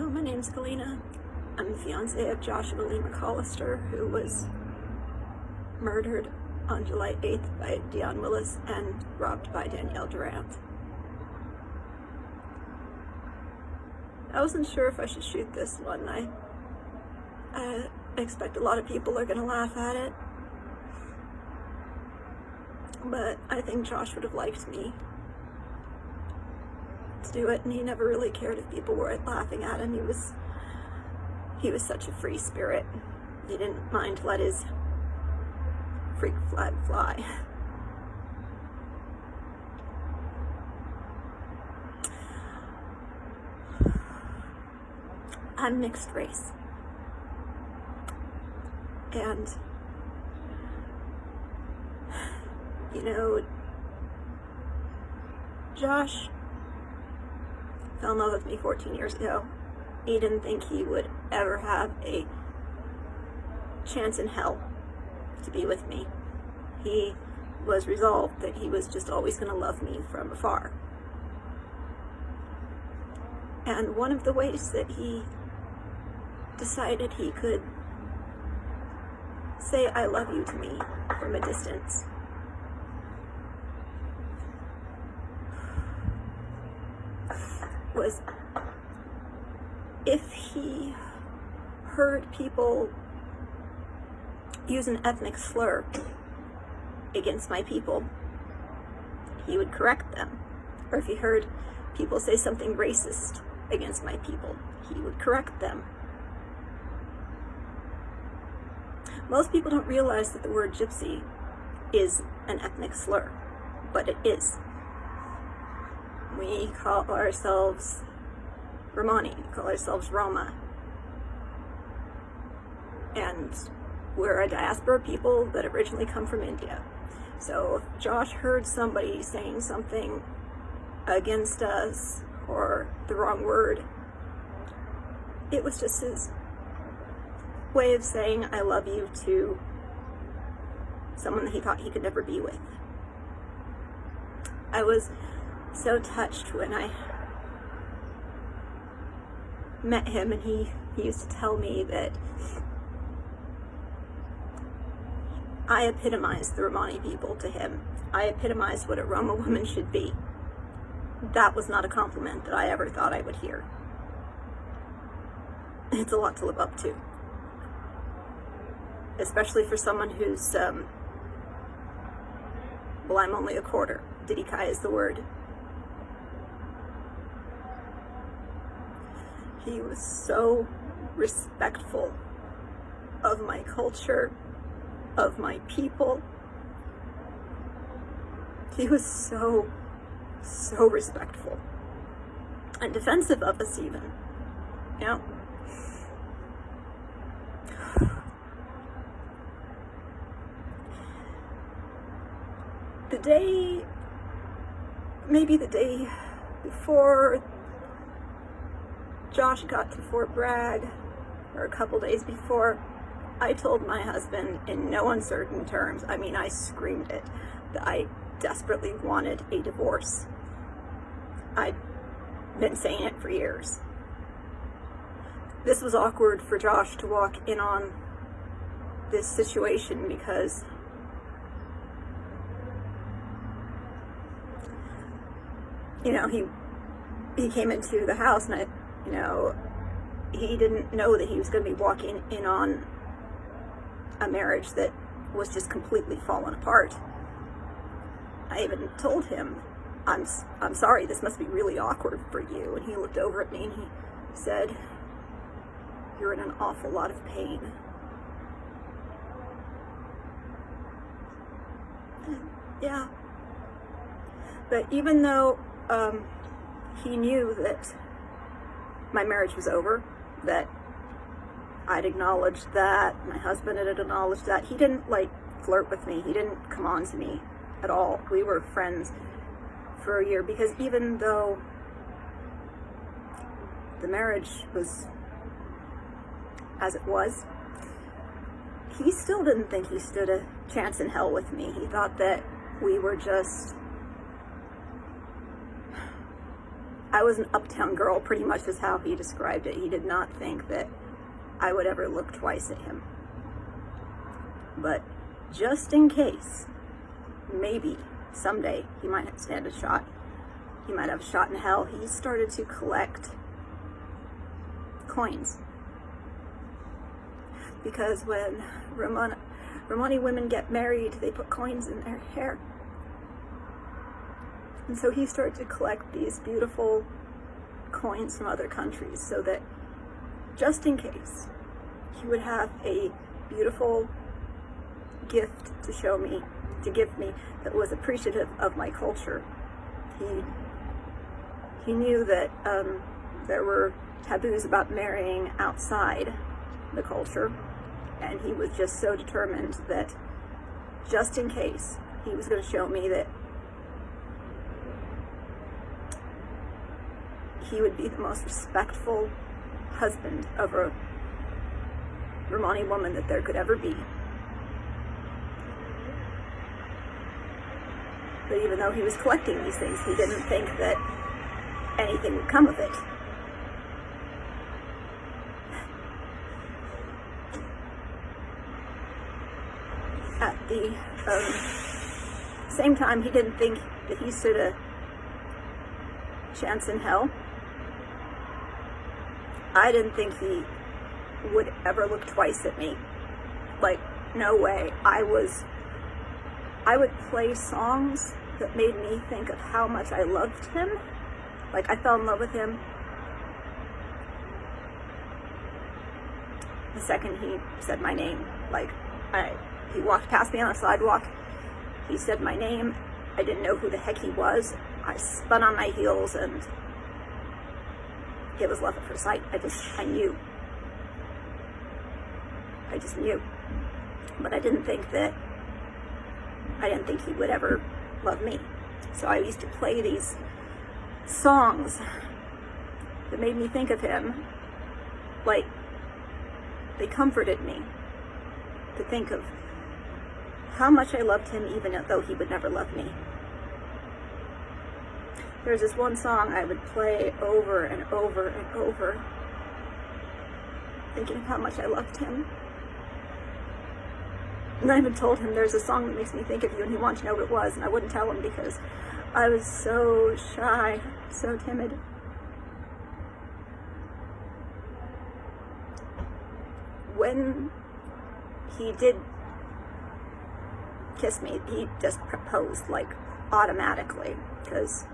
My name's Galena. I'm the fiancé of Joshua Lee McCollister, who was murdered on July 8th by Deunn Willis and robbed by Danielle Durand. I wasn't sure if I should shoot this one. I expect a lot of people are going to laugh at it, but I think Josh would have liked me to do it, and he never really cared if people were laughing at him. He was such a free spirit. He didn't mind to let his freak flag fly. I'm mixed race, and Josh fell in love with me 14 years ago. He didn't think he would ever have a chance in hell to be with me. He was resolved that he was just always going to love me from afar. And one of the ways that he decided he could say I love you to me from a distance was if he heard people use an ethnic slur against my people, he would correct them. Or if he heard people say something racist against my people, he would correct them. Most people don't realize that the word gypsy is an ethnic slur, but it is. We call ourselves Romani, we call ourselves Roma. And we're a diaspora people that originally come from India. So if Josh heard somebody saying something against us or the wrong word, it was just his way of saying I love you to someone that he thought he could never be with. I was so touched when I met him, and he used to tell me that I epitomized the Romani people to him. I epitomized what a Roma woman should be. That was not a compliment that I ever thought I would hear. It's a lot to live up to, especially for someone who's, well, I'm only a quarter. Didikai is the word. He was so respectful of my culture, of my people. He was so respectful and defensive of us even. Yeah. Maybe the day before Josh got to Fort Bragg, or a couple days before, I told my husband in no uncertain terms, I mean, I screamed it, that I desperately wanted a divorce. I'd been saying it for years. This was awkward for Josh to walk in on this situation because he came into the house, and he didn't know that he was going to be walking in on a marriage that was just completely falling apart. I even told him, I'm sorry, this must be really awkward for you. And he looked over at me and he said, you're in an awful lot of pain. Yeah. But even though he knew that my marriage was over, that I'd acknowledged that, my husband had acknowledged that, he didn't flirt with me. He didn't come on to me at all. We were friends for a year, because even though the marriage was as it was, he still didn't think he stood a chance in hell with me. He thought that we were just I was an uptown girl, pretty much is how he described it. He did not think that I would ever look twice at him. But just in case, maybe someday he might stand a shot. He might have a shot in hell. He started to collect coins. Because when Romani women get married, they put coins in their hair. And so he started to collect these beautiful coins from other countries so that just in case, he would have a beautiful gift to show me, to give me, that was appreciative of my culture. He knew that there were taboos about marrying outside the culture, and he was just so determined that just in case, he was going to show me that he would be the most respectful husband of a Romani woman that there could ever be. But even though he was collecting these things, he didn't think that anything would come of it. At the same time, he didn't think that he stood a chance in hell. I didn't think he would ever look twice at me. Like, no way. I would play songs that made me think of how much I loved him. Like, I fell in love with him the second he said my name. Like, he walked past me on the sidewalk. He said my name. I didn't know who the heck he was. I spun on my heels and it was love at first sight. I knew. I just knew. But I didn't think he would ever love me. So I used to play these songs that made me think of him. Like, they comforted me to think of how much I loved him, even though he would never love me. There's this one song I would play over and over and over, thinking of how much I loved him. And I even told him there's a song that makes me think of you, and he wanted to know what it was, and I wouldn't tell him because I was so shy, so timid. When he did kiss me, he just proposed, like, automatically, because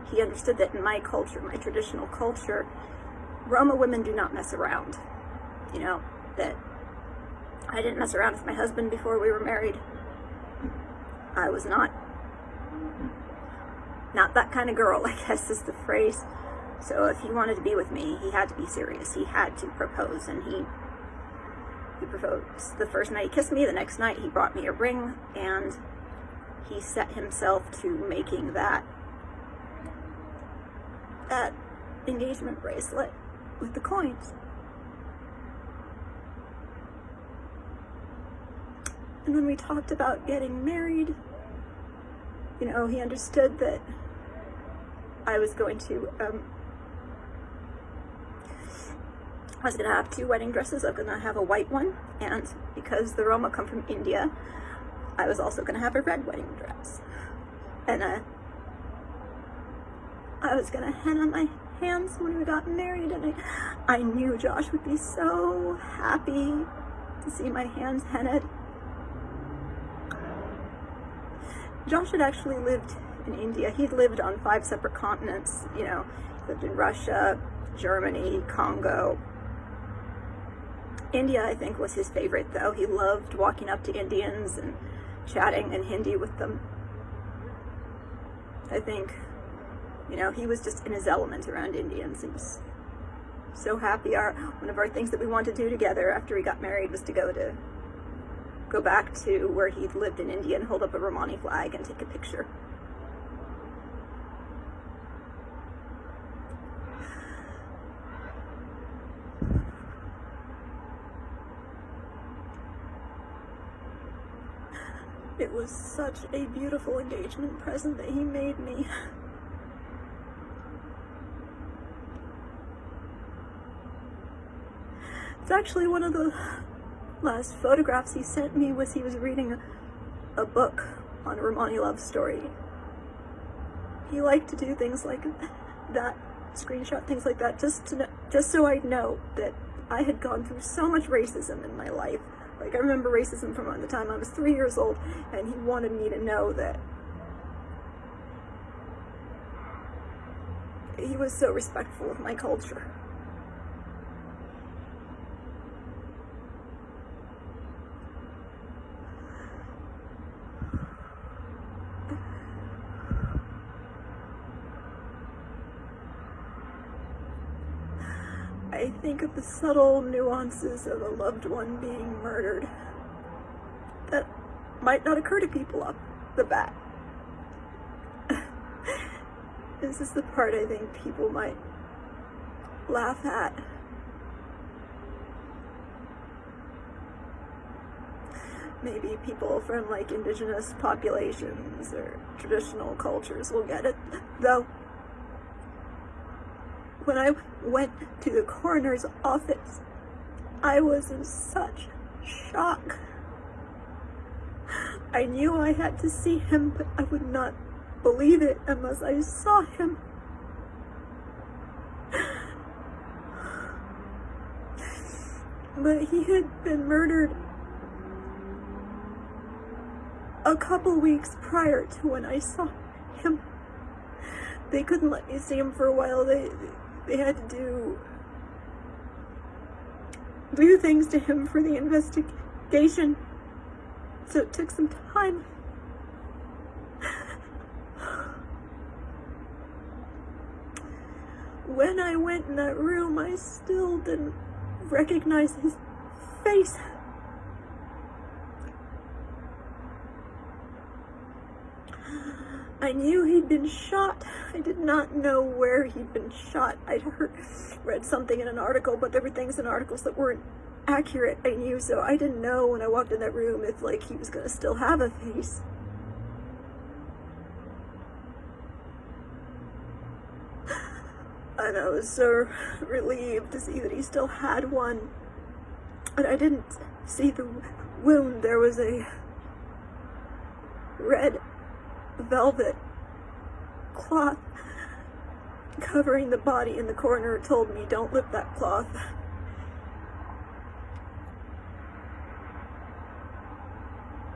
he understood that in my culture, my traditional culture, Roma women do not mess around. You know, that I didn't mess around with my husband before we were married. I was not that kind of girl, I guess is the phrase. So if he wanted to be with me, he had to be serious. He had to propose, and he proposed the first night he kissed me. The next night he brought me a ring, and he set himself to making that engagement bracelet with the coins. And when we talked about getting married, you know, he understood that I was going to have two wedding dresses. I was going to have a white one, and because the Roma come from India, I was also going to have a red wedding dress. And I was going to hen on my hands when we got married, and I knew Josh would be so happy to see my hands henned. Josh had actually lived in India. He'd lived on 5 separate continents, you know. He lived in Russia, Germany, Congo. India, I think, was his favorite, though. He loved walking up to Indians and chatting in Hindi with them. I think, you know, he was just in his element around Indians. He was so happy. One of our things that we wanted to do together after we got married was to go back to where he'd lived in India and hold up a Romani flag and take a picture. It was such a beautiful engagement present that he made me. It's actually one of the last photographs he sent me was he was reading a book on a Romani love story. He liked to do things like that, screenshot things like that, just so I'd know that I had gone through so much racism in my life. Like, I remember racism from the time I was 3 years old, and he wanted me to know that he was so respectful of my culture. I think of the subtle nuances of a loved one being murdered that might not occur to people off the bat. This is the part I think people might laugh at. Maybe people from like indigenous populations or traditional cultures will get it, though. When I went to the coroner's office, I was in such shock. I knew I had to see him, but I would not believe it unless I saw him. But he had been murdered a couple weeks prior to when I saw him. They couldn't let me see him for a while. They had to do things to him for the investigation, so it took some time. When I went in that room, I still didn't recognize his face. I knew he'd been shot. I did not know where he'd been shot. I'd read something in an article, but there were things in articles that weren't accurate, I knew, so I didn't know when I walked in that room if, like, he was gonna still have a face. And I was so relieved to see that he still had one. And I didn't see the wound. There was a red velvet cloth covering the body, and the coroner told me, don't lift that cloth.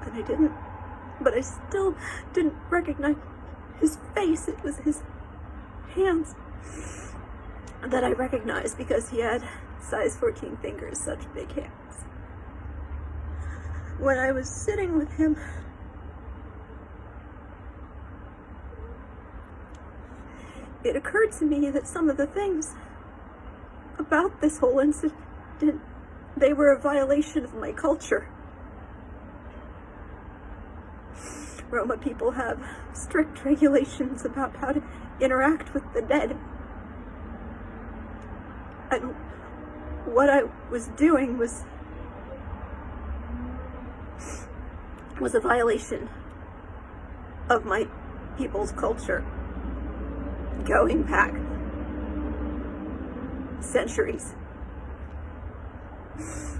And I didn't, but I still didn't recognize his face. It was his hands that I recognized because he had size 14 fingers, such big hands. When I was sitting with him, it occurred to me that some of the things about this whole incident, they were a violation of my culture. Roma people have strict regulations about how to interact with the dead. And what I was doing was a violation of my people's culture. Going back centuries,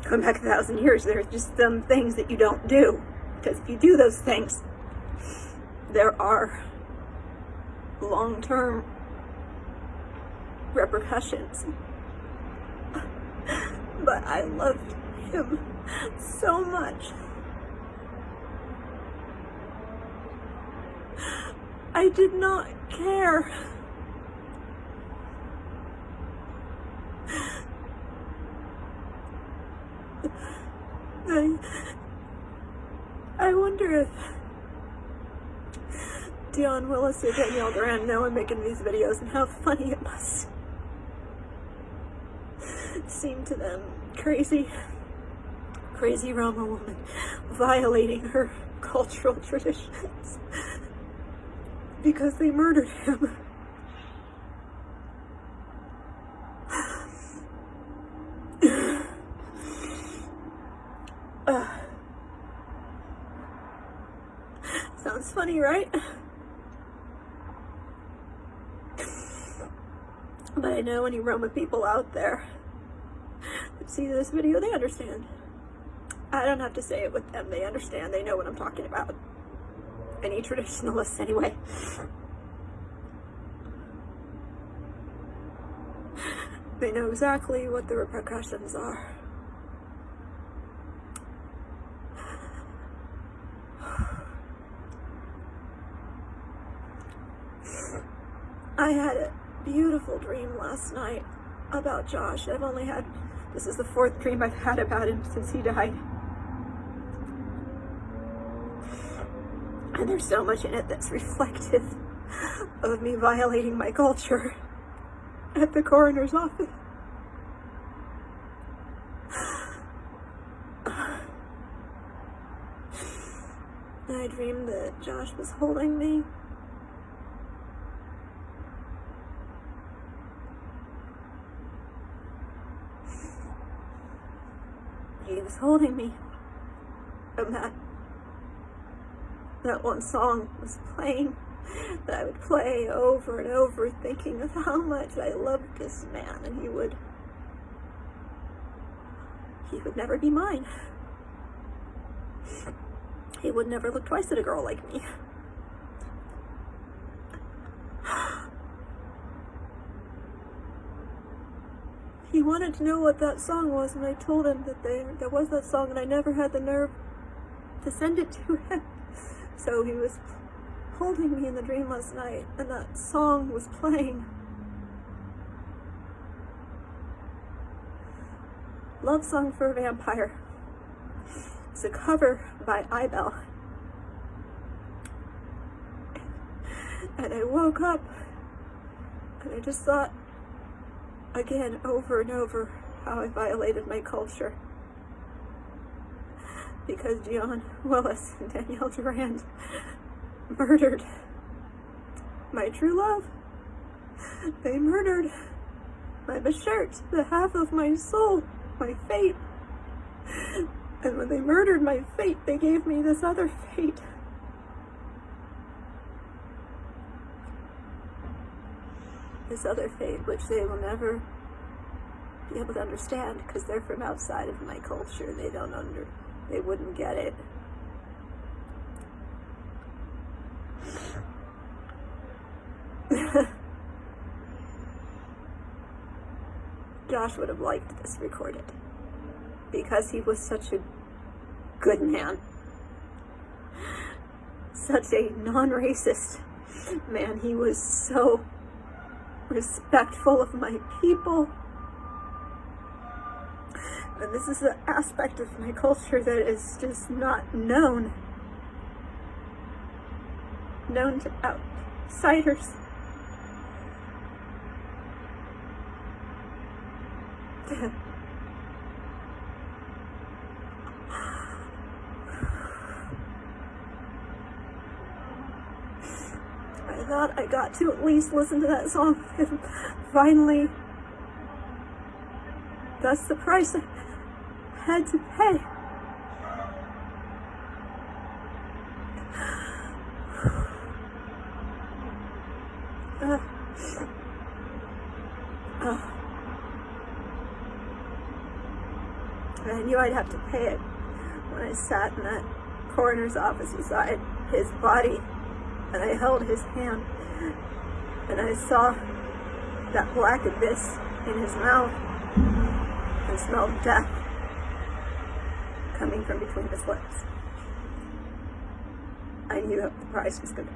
going back 1,000 years, there are just some things that you don't do, because if you do those things, there are long-term repercussions. But I loved him so much. I did not care. I wonder if Deunn Willis or Danielle Durand know I'm making these videos and how funny it must seem to them. Crazy Roma woman violating her cultural traditions because they murdered him. Sounds funny, right? But I know any Roma people out there, see this video, they understand. I don't have to say it with them. They understand. They know what I'm talking about. Any traditionalists, anyway. They know exactly what the repercussions are. I had a beautiful dream last night about Josh. This is the 4th dream I've had about him since he died. And there's so much in it that's reflective of me violating my culture at the coroner's office. I dreamed that Josh was holding me. He was holding me, and that one song was playing, that I would play over and over, thinking of how much I loved this man, and he would never be mine. He would never look twice at a girl like me. He wanted to know what that song was, and I told him that there was that song, and I never had the nerve to send it to him. So he was holding me in the dream last night, and that song was playing. Love Song for a Vampire. It's a cover by Ibel. And I woke up, and I just thought, again, over and over, how I violated my culture. Because Deunn Willis and Danielle Durand murdered my true love. They murdered my beshert, the half of my soul, my fate. And when they murdered my fate, they gave me this other fate. This other fate, which they will never be able to understand because they're from outside of my culture. They wouldn't get it. Josh would have liked this recorded because he was such a good man. Such a non-racist man. He was so respectful of my people. And this is an aspect of my culture that is just not known to outsiders. I thought I got to at least listen to that song, and finally, that's the price I had to pay. I knew I'd have to pay it when I sat in that coroner's office beside his body, and I held his hand, and I saw that black abyss in his mouth, and smelled death coming from between his lips. I knew that the price was going to